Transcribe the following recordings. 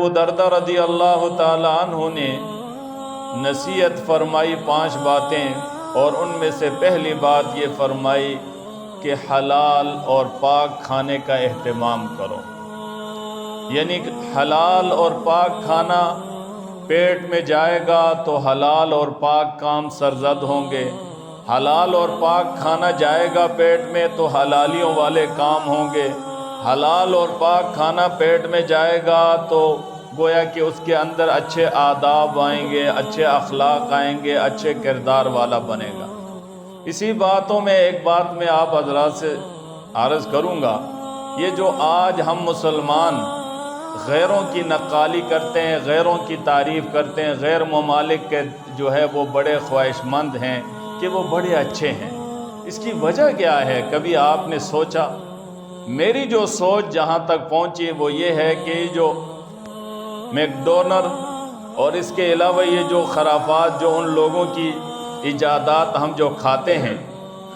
ابو دردہ رضی اللہ تعالیٰ عنہ نے نصیحت فرمائی 5 باتیں، اور ان میں سے پہلی بات یہ فرمائی کہ حلال اور پاک کھانے کا اہتمام کرو۔ یعنی حلال اور پاک کھانا پیٹ میں جائے گا تو حلال اور پاک کام سرزد ہوں گے، حلال اور پاک کھانا جائے گا پیٹ میں تو حلالیوں والے کام ہوں گے، حلال اور پاک کھانا پیٹ میں جائے گا تو گویا کہ اس کے اندر اچھے آداب آئیں گے، اچھے اخلاق آئیں گے، اچھے کردار والا بنے گا۔ اسی باتوں میں ایک بات میں آپ حضرات سے عرض کروں گا، یہ جو آج ہم مسلمان غیروں کی نقالی کرتے ہیں، غیروں کی تعریف کرتے ہیں، غیر ممالک کے جو ہے وہ بڑے خواہش مند ہیں کہ وہ بڑے اچھے ہیں، اس کی وجہ کیا ہے؟ کبھی آپ نے سوچا؟ میری جو سوچ جہاں تک پہنچی وہ یہ ہے کہ جو میکڈونر اور اس کے علاوہ یہ جو خرافات جو ان لوگوں کی ایجادات ہم جو کھاتے ہیں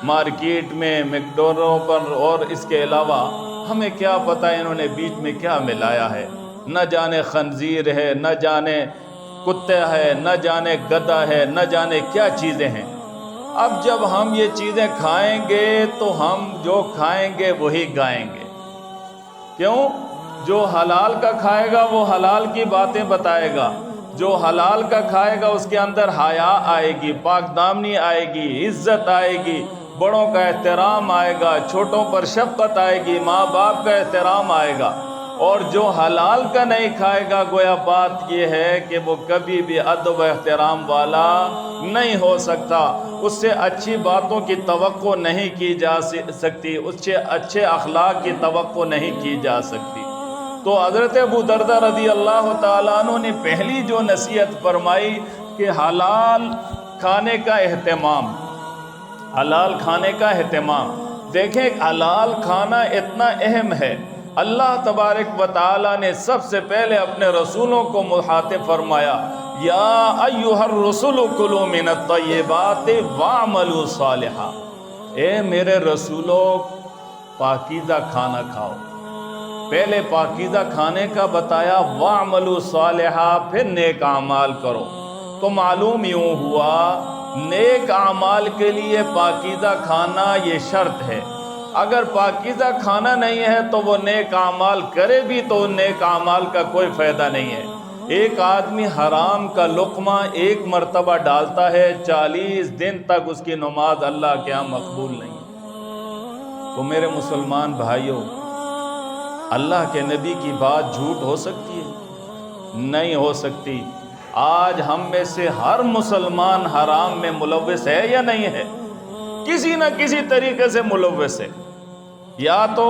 مارکیٹ میں میکڈونروں پر، اور اس کے علاوہ ہمیں کیا پتہ انہوں نے بیچ میں کیا ملایا ہے، نہ جانے خنزیر ہے، نہ جانے کتے ہے، نہ جانے گدھا ہے، نہ جانے کیا چیزیں ہیں۔ اب جب ہم یہ چیزیں کھائیں گے تو ہم جو کھائیں گے وہی گائیں گے۔ کیوں؟ جو حلال کا کھائے گا وہ حلال کی باتیں بتائے گا، جو حلال کا کھائے گا اس کے اندر حیا آئے گی، پاک دامنی آئے گی، عزت آئے گی، بڑوں کا احترام آئے گا، چھوٹوں پر شفقت آئے گی، ماں باپ کا احترام آئے گا۔ اور جو حلال کا نہیں کھائے گا گویا بات یہ ہے کہ وہ کبھی بھی ادب و احترام والا نہیں ہو سکتا، اس سے اچھی باتوں کی توقع نہیں کی جا سکتی، اس سے اچھے اخلاق کی توقع نہیں کی جا سکتی۔ تو حضرت ابو دردہ رضی اللہ تعالیٰ عنہ نے پہلی جو نصیحت فرمائی کہ حلال کھانے کا اہتمام، حلال کھانے کا اہتمام۔ دیکھیں حلال کھانا اتنا اہم ہے، اللہ تبارک و تعالیٰ نے سب سے پہلے اپنے رسولوں کو مخاطب فرمایا، یا ایھا الرسل کلوا من الطیبات واعملوا صالحا، اے میرے رسولو پاکیزہ کھانا کھاؤ۔ پہلے پاکیزہ کھانے کا بتایا، واعملوا صالحا، پھر نیک اعمال کرو۔ تو معلوم یوں ہوا نیک اعمال کے لیے پاکیزہ کھانا یہ شرط ہے۔ اگر پاکیزہ کھانا نہیں ہے تو وہ نیک اعمال کرے بھی تو ان نیک اعمال کا کوئی فائدہ نہیں ہے۔ ایک آدمی حرام کا لقمہ 1 مرتبہ ڈالتا ہے، 40 دن تک اس کی نماز اللہ کے ہاں مقبول نہیں ہے۔ تو میرے مسلمان بھائیوں، اللہ کے نبی کی بات جھوٹ ہو سکتی ہے؟ نہیں ہو سکتی۔ آج ہم میں سے ہر مسلمان حرام میں ملوث ہے یا نہیں ہے؟ کسی نہ کسی طریقے سے ملوث ہے۔ یا تو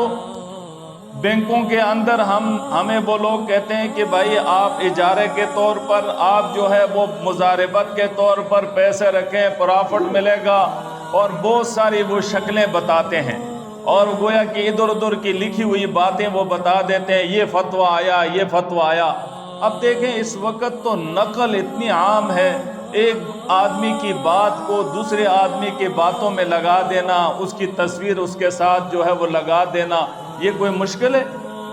بینکوں کے اندر ہمیں وہ لوگ کہتے ہیں کہ بھائی آپ اجارے کے طور پر آپ جو ہے وہ مضاربت کے طور پر پیسے رکھیں، پرافٹ ملے گا، اور بہت ساری وہ شکلیں بتاتے ہیں، اور گویا کہ ادھر ادھر کی لکھی ہوئی باتیں وہ بتا دیتے ہیں، یہ فتویٰ آیا، یہ فتویٰ آیا۔ اب دیکھیں اس وقت تو نقل اتنی عام ہے، ایک آدمی کی بات کو دوسرے آدمی کی باتوں میں لگا دینا، اس کی تصویر اس کے ساتھ جو ہے وہ لگا دینا، یہ کوئی مشکل ہے؟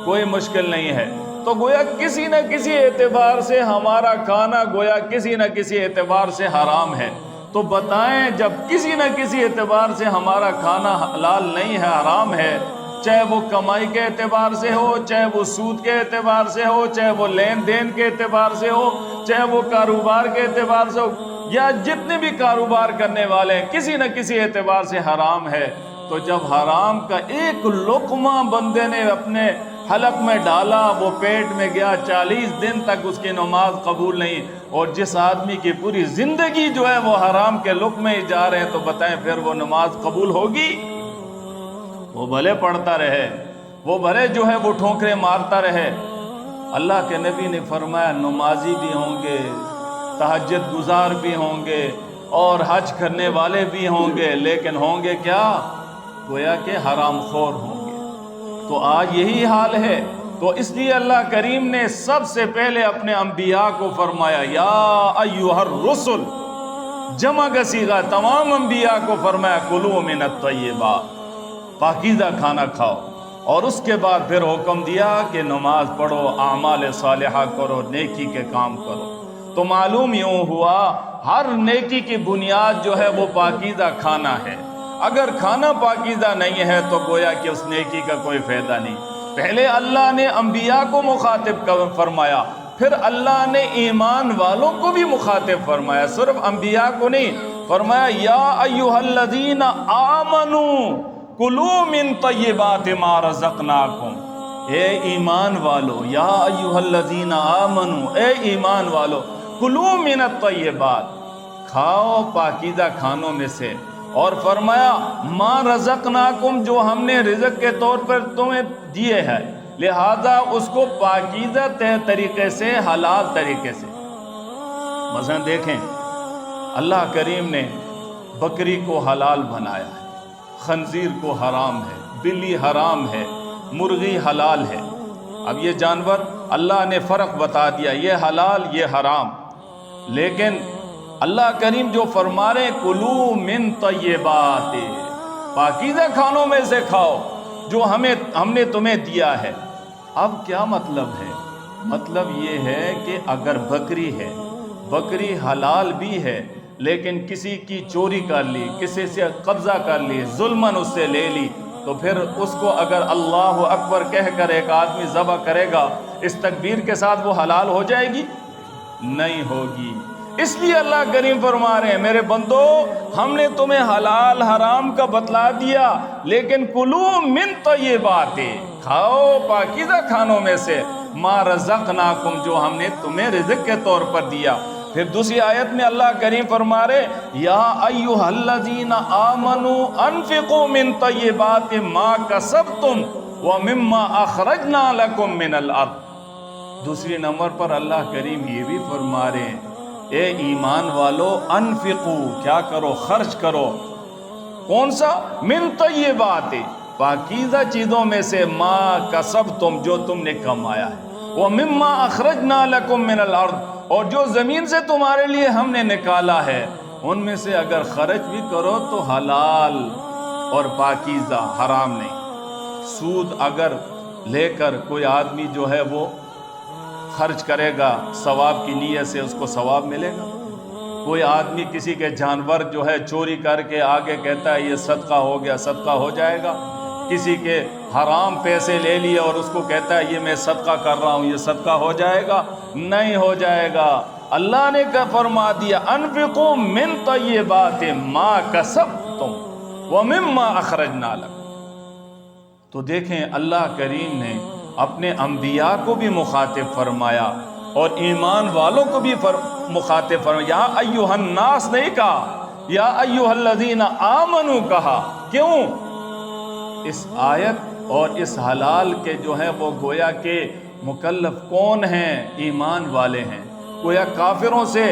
کوئی مشکل نہیں ہے۔ تو گویا کسی نہ کسی اعتبار سے ہمارا کھانا گویا کسی نہ کسی اعتبار سے حرام ہے۔ تو بتائیں جب کسی نہ کسی اعتبار سے ہمارا کھانا حلال نہیں ہے، حرام ہے، چاہے وہ کمائی کے اعتبار سے ہو، چاہے وہ سود کے اعتبار سے ہو، چاہے وہ لین دین کے اعتبار سے ہو، چاہے وہ کاروبار کے اعتبار سے ہو، یا جتنے بھی کاروبار کرنے والے ہیں کسی نہ کسی اعتبار سے حرام ہے، تو جب حرام کا ایک لقمہ بندے نے اپنے حلق میں ڈالا، وہ پیٹ میں گیا، 40 دن تک اس کی نماز قبول نہیں۔ اور جس آدمی کی پوری زندگی جو ہے وہ حرام کے لقمے ہی جا رہے ہیں، تو بتائیں پھر وہ نماز قبول ہوگی؟ وہ بھلے پڑھتا رہے، وہ بھلے جو ہے وہ ٹھوکریں مارتا رہے۔ اللہ کے نبی نے فرمایا نمازی بھی ہوں گے، تہجد گزار بھی ہوں گے، اور حج کرنے والے بھی ہوں گے، لیکن ہوں گے کیا؟ گویا کہ حرام خور ہوں گے۔ تو آج یہی حال ہے۔ تو اس لیے اللہ کریم نے سب سے پہلے اپنے انبیاء کو فرمایا، یا ایھا الرسل، جمع کا صیغہ، تمام انبیاء کو فرمایا کلوا من الطیبات، پاکیزہ کھانا کھاؤ۔ اور اس کے بعد پھر حکم دیا کہ نماز پڑھو، اعمال صالحہ کرو، نیکی کے کام کرو۔ تو معلوم یوں ہوا ہر نیکی کی بنیاد جو ہے وہ پاکیزہ کھانا ہے۔ اگر کھانا پاکیزہ نہیں ہے تو گویا کہ اس نیکی کا کوئی فائدہ نہیں۔ پہلے اللہ نے انبیاء کو مخاطب فرمایا، پھر اللہ نے ایمان والوں کو بھی مخاطب فرمایا، صرف انبیاء کو نہیں فرمایا یا ایھا الذین آمنوا کلوا من طیبات ما رزقناکم، اے ایمان والو، یا ایھا الذین آمنوا، اے ایمان والو، کلوا من الطیبات، کھاؤ پاکیزہ کھانوں میں سے، اور فرمایا ما رزقناکم، جو ہم نے رزق کے طور پر تمہیں دیے ہیں، لہذا اس کو پاکیزہ طریقے سے، حلال طریقے سے۔ مثلا دیکھیں اللہ کریم نے بکری کو حلال بنایا ہے، خنزیر کو حرام ہے، بلی حرام ہے، مرغی حلال ہے۔ اب یہ جانور اللہ نے فرق بتا دیا، یہ حلال یہ حرام، لیکن اللہ کریم جو فرما رہے کلو من طیبات، پاکیزہ کھانوں میں سے کھاؤ جو ہم نے تمہیں دیا ہے۔ اب کیا مطلب ہے؟ مطلب یہ ہے کہ اگر بکری ہے، بکری حلال بھی ہے، لیکن کسی کی چوری کر لی، کسی سے قبضہ کر لی، ظلماً اس سے لے لی، تو پھر اس کو اگر اللہ اکبر کہہ کر ایک آدمی ذبح کرے گا، اس تکبیر کے ساتھ وہ حلال ہو جائے گی؟ نہیں ہوگی۔ اس لیے اللہ کریم فرما رہے ہیں میرے بندو، ہم نے تمہیں حلال حرام کا بتلا دیا، لیکن کلو من طیبات، کھاؤ پاکیزہ کھانوں میں سے، ما رزقناکم، جو ہم نے تمہیں رزق کے طور پر دیا۔ پھر دوسری آیت میں اللہ کریم فرما رہے یا ایھا الذین آمنوا انفقوا من طیبات ما کسبتم ومما اخرجنا لکم من الارض۔ دوسری نمبر پر اللہ کریم یہ بھی فرما رہے ہیں اے ایمان والو، انفقو، کیا کرو؟ خرچ کرو۔ کون سا؟ من طیبات، پاکیزہ چیزوں میں سے، ما کسبتم، جو تم نے کمایا ہے، ومما اخرجنا لکم من الارض، اور جو زمین سے تمہارے لیے ہم نے نکالا ہے، ان میں سے اگر خرچ بھی کرو تو حلال اور پاکیزہ، حرام نہیں۔ سود اگر لے کر کوئی آدمی جو ہے وہ خرچ کرے گا ثواب کی نیت سے، اس کو ثواب ملے گا۔ کوئی آدمی کسی کے جانور جو ہے چوری کر کے آگے کہتا ہے یہ صدقہ ہو گیا، صدقہ ہو جائے گا۔ کسی کے حرام پیسے لے لیے اور اس کو کہتا ہے یہ میں صدقہ کر رہا ہوں، یہ صدقہ ہو جائے گا؟ نہیں ہو جائے گا۔ اللہ نے کیا فرما دیا؟ انفقوا من طیبات ما کسبتم ومما اخرجنا لکم۔ تو دیکھیں اللہ کریم نے اپنے انبیاء کو بھی مخاطب فرمایا اور ایمان والوں کو بھی مخاطب فرمایا۔ یا ایھا الناس نہیں کہا، یا ایھا الذین آمنوا کہا۔ کیوں؟ اس آیت اور اس حلال کے جو ہیں وہ گویا کہ مکلف کون ہیں؟ ایمان والے ہیں۔ گویا کافروں سے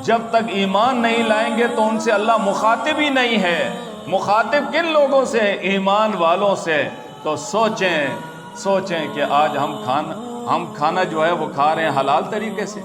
جب تک ایمان نہیں لائیں گے تو ان سے اللہ مخاطب ہی نہیں ہے۔ مخاطب کن لوگوں سے؟ ایمان والوں سے۔ تو سوچیں کہ آج ہم کھانا جو ہے وہ کھا رہے ہیں حلال طریقے سے،